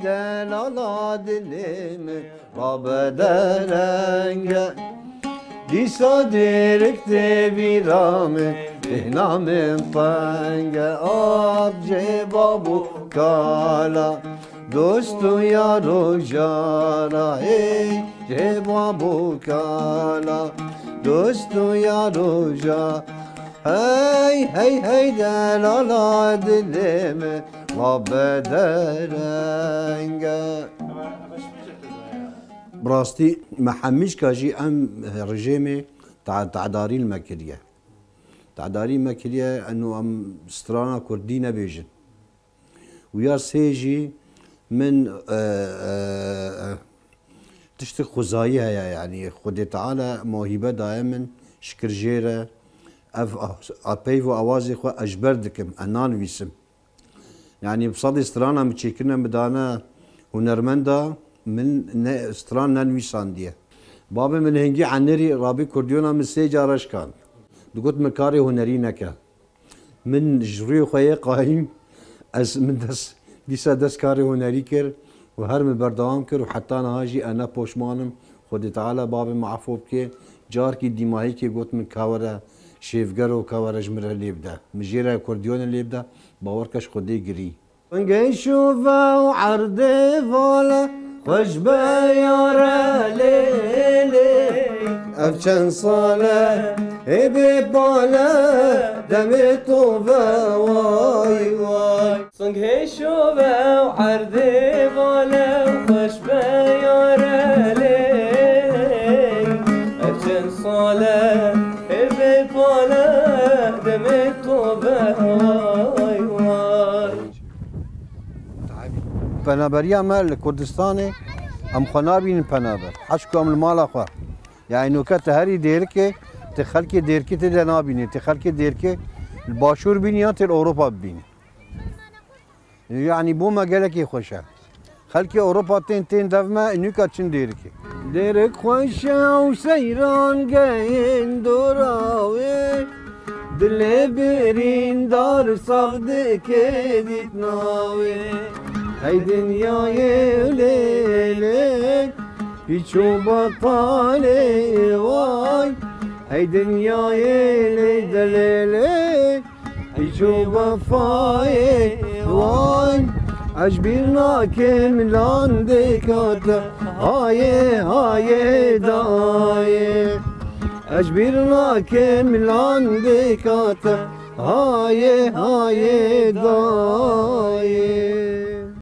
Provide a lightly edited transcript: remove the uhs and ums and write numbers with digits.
delala dilimi babederenge Disa dirikte virame Dinamin fenge abce babu kala Dostu yaro jara ey cebabu kala Dostu yaro jara Hey hey hey delala dilimi babederenge براستي ما حميش كاجي ام رجيمي تعداري المكريه تعداري المكريه انه ام سترانا كردينا بيجن ويا سيجي من تشتي خزايها يعني خدي تعالى موهبه دائما شكر جيره ابيفو اوازي خو اجبردكم انان ويسم يعني بصدي سترانا متشكرنا بدانا هنرمندا من استران ننویسان دیه بابا من هنگی عنری رابی کردیونا من سه جارش کن دقت مکاری هنری نکه من جری خویه قایم از من دست کاری هنری کر و هر من بردوام کر و حتی نهاجی انا پوشمانم خود تعالی بابا معفوب که جار کی دیماهی که گوت من کاوره شیفگر و کاوره جمره لیبده مجیره کردیون لیبده باورکش خودی گری انگی شوفا و عرده والا خوش بیاره لیلی افچن ساله ای بی باله دمی تو وای وای سنگه شوه و عرده واله خوش بیاره لیلی افچن ساله ای بی باله دمی تو وای وای پنابری عمل کردستانی ام خنابین پنابر حشکو ام المال خوا یعنی نوکت هری دیر که تخلک دیر که تده نابینی تخلک دیر که باشور بینی یا تل اروپا بینی یعنی بو مگله که خوشه خلک اروپا تین دفمه نوکت چند دیر که دیر خوشه و سیران گین دوراوی دل برین دار ساخته که دیت ناوی ای دنیای لیلی پیچو بطالی وای ای دنیای لیلی پیچو بفای وای عجبیر ناکم لانده کاتا های دای عجبیر ناکم لانده کاتا های دای